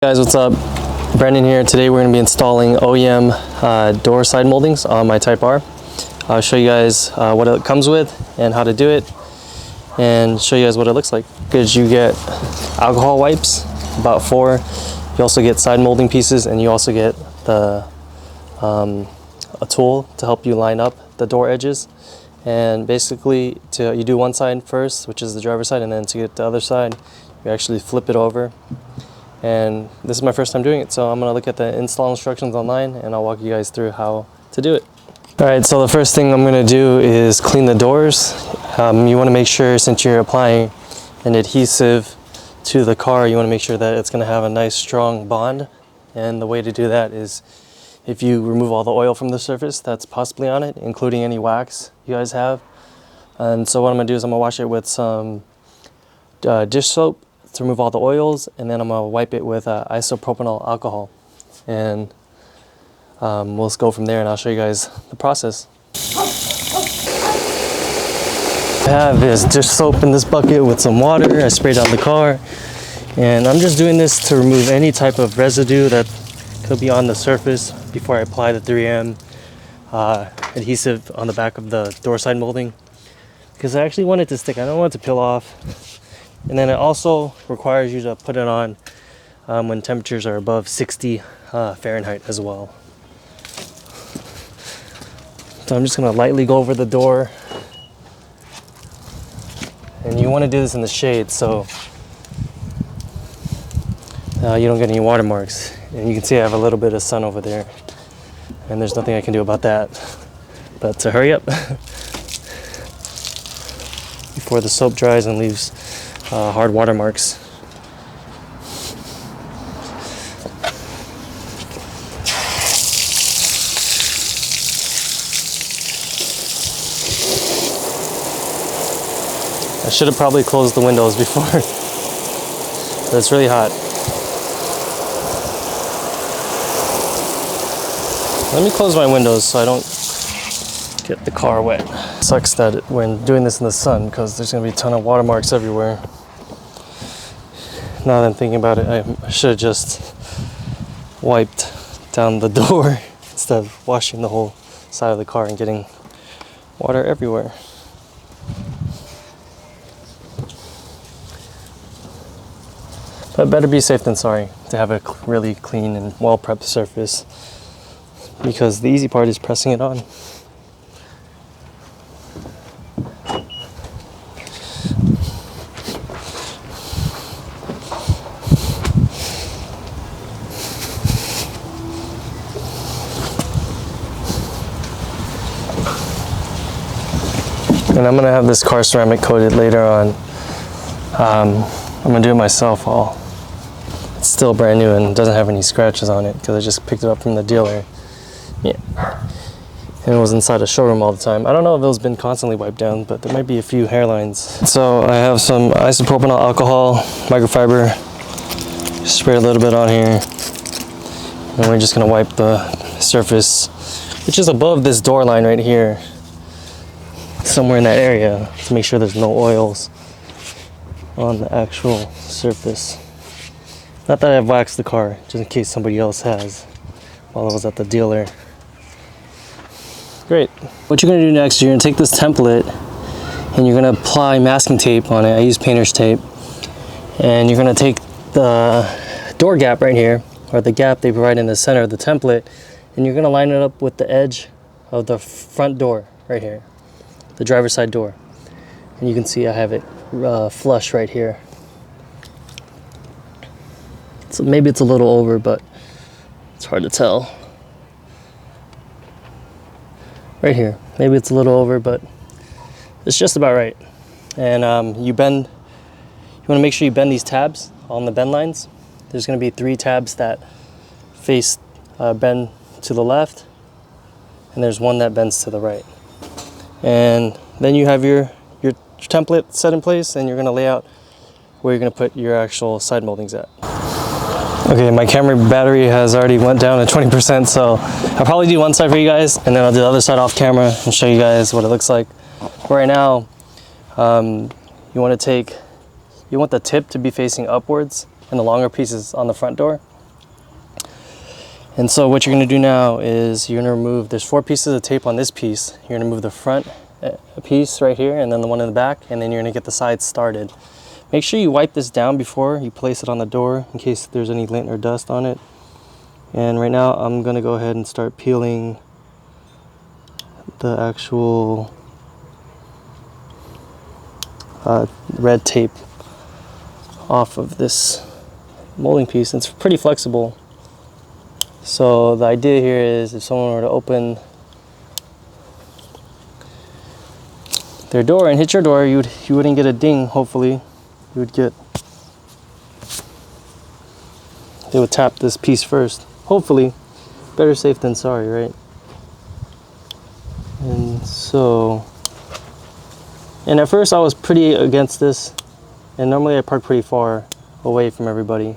Guys, what's up? Brandon here. Today we're going to be installing OEM door side moldings on my Type R. I'll show you guys what it comes with and how to do it, and show you guys what it looks like. Because you get alcohol wipes, about 4. You also get side molding pieces, and you also get the a tool to help you line up the door edges. And basically, you do one side first, which is the driver's side, and then to get the other side, you actually flip it over. And this is my first time doing it, so I'm going to look at the install instructions online and I'll walk you guys through how to do it. Alright, so the first thing I'm going to do is clean the doors. You want to make sure, since you're applying an adhesive to the car, you want to make sure that it's going to have a nice strong bond. And the way to do that is if you remove all the oil from the surface that's possibly on it, including any wax you guys have. And so what I'm going to do is I'm going to wash it with some dish soap to remove all the oils, and then I'm going to wipe it with isopropanol alcohol, and we'll just go from there and I'll show you guys the process. I have this dish soap in this bucket with some water. I sprayed on the car, and I'm just doing this to remove any type of residue that could be on the surface before I apply the 3M adhesive on the back of the door side molding, because I actually want it to stick. I don't want it to peel off. And then it also requires you to put it on when temperatures are above 60 Fahrenheit as well. So I'm just going to lightly go over the door. And you want to do this in the shade so you don't get any watermarks. And you can see I have a little bit of sun over there. And there's nothing I can do about that. But to hurry up before the soap dries and leaves hard watermarks. I should have probably closed the windows before, but it's really hot. Let me close my windows so I don't get the car wet. Sucks that when doing this in the sun, because there's going to be a ton of watermarks everywhere. Now that I'm thinking about it, I should have just wiped down the door instead of washing the whole side of the car and getting water everywhere. But better be safe than sorry to have a really clean and well prepped surface, because the easy part is pressing it on. And I'm gonna have this car ceramic coated later on. I'm gonna do it myself. It's still brand new and doesn't have any scratches on it because I just picked it up from the dealer. Yeah, and it was inside a showroom all the time. I don't know if it's been constantly wiped down, but there might be a few hairlines. So I have some isopropanol alcohol, microfiber. Spray a little bit on here, and we're just gonna wipe the surface, which is above this door line right here, somewhere in that area, to make sure there's no oils on the actual surface. Not that I've waxed the car, just in case somebody else has while I was at the dealer. Great. What you're going to do next, you're going to take this template and you're going to apply masking tape on it. I use painter's tape. And you're going to take the door gap right here, or the gap they provide in the center of the template, and you're going to line it up with the edge of the front door right here, the driver's side door. And you can see I have it flush right here. So maybe it's a little over, but it's hard to tell. Right here, maybe it's a little over, but it's just about right. And you want to make sure you bend these tabs on the bend lines. There's going to be 3 tabs that face bend to the left, and there's 1 that bends to the right. And then you have your template set in place, and you're going to lay out where you're going to put your actual side moldings at. Okay, my camera battery has already went down to 20%, so I'll probably do one side for you guys, and then I'll do the other side off camera and show you guys what it looks like. Right now, you want the tip to be facing upwards and the longer piece is on the front door. And so what you're going to do now is you're going to remove, there's 4 pieces of tape on this piece. You're going to move the front piece right here and then the one in the back, and then you're going to get the sides started. Make sure you wipe this down before you place it on the door in case there's any lint or dust on it. And right now I'm going to go ahead and start peeling the actual red tape off of this molding piece. It's pretty flexible. So the idea here is if someone were to open their door and hit your door, you wouldn't get a ding, hopefully. You would get, they would tap this piece first. Hopefully. Better safe than sorry, right? And so, and at first I was pretty against this, and normally I park pretty far away from everybody.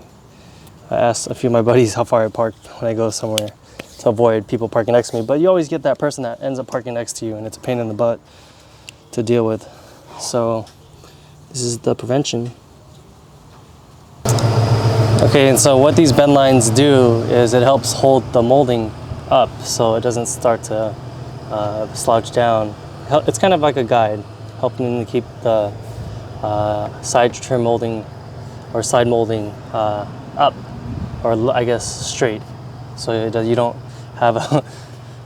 I asked a few of my buddies how far I park when I go somewhere to avoid people parking next to me, but you always get that person that ends up parking next to you, and it's a pain in the butt to deal with. So this is the prevention. Okay, and so what these bend lines do is it helps hold the molding up so it doesn't start to slouch down. It's kind of like a guide, helping to keep the side trim molding or side molding up, or I guess straight, so you don't have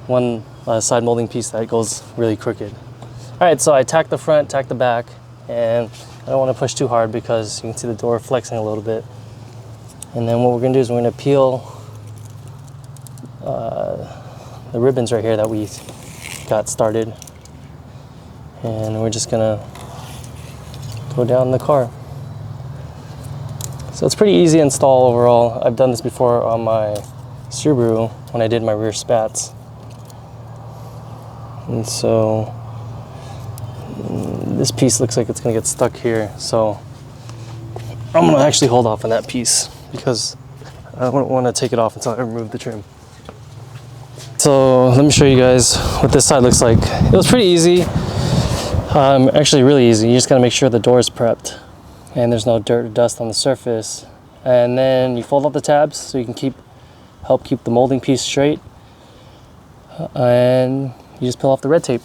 one side molding piece that goes really crooked. All right, so I tack the front, tack the back, and I don't want to push too hard because you can see the door flexing a little bit. And then what we're going to do is we're going to peel the ribbons right here that we got started, and we're just going to go down the car. So it's pretty easy to install overall. I've done this before on my Subaru when I did my rear spats. And so this piece looks like it's going to get stuck here, so I'm going to actually hold off on that piece because I don't want to take it off until I remove the trim. So let me show you guys what this side looks like. It was pretty easy, actually really easy. You just got to make sure the door is prepped and there's no dirt or dust on the surface. And then you fold up the tabs so you can help keep the molding piece straight. And you just peel off the red tape,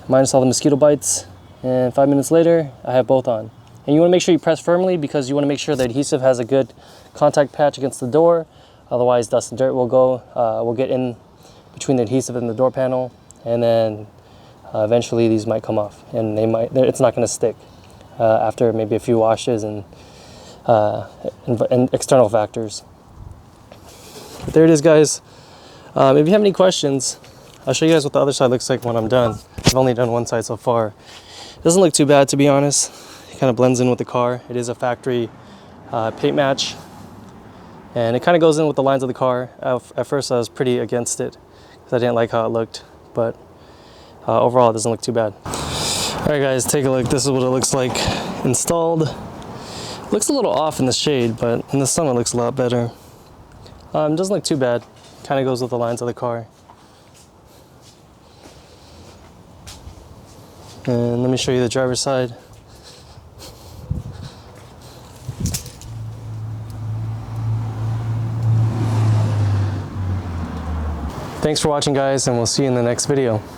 minus all the mosquito bites, and 5 minutes later I have both on. And you want to make sure you press firmly because you want to make sure the adhesive has a good contact patch against the door. Otherwise dust and dirt will get in between the adhesive and the door panel, and then eventually these might come off, and it's not going to stick after maybe a few washes and external factors. But there it is, guys. If you have any questions, I'll show you guys what the other side looks like when I'm done. I've only done one side so far. It doesn't look too bad, to be honest. It kind of blends in with the car. It is a factory paint match, and it kind of goes in with the lines of the car. At first I was pretty against it because I didn't like how it looked, but overall it doesn't look too bad. All right, guys, take a look. This is what it looks like installed. Looks a little off in the shade, but in the sun it looks a lot better. It doesn't look too bad. Kind of goes with the lines of the car. And let me show you the driver's side. Thanks for watching, guys, and we'll see you in the next video.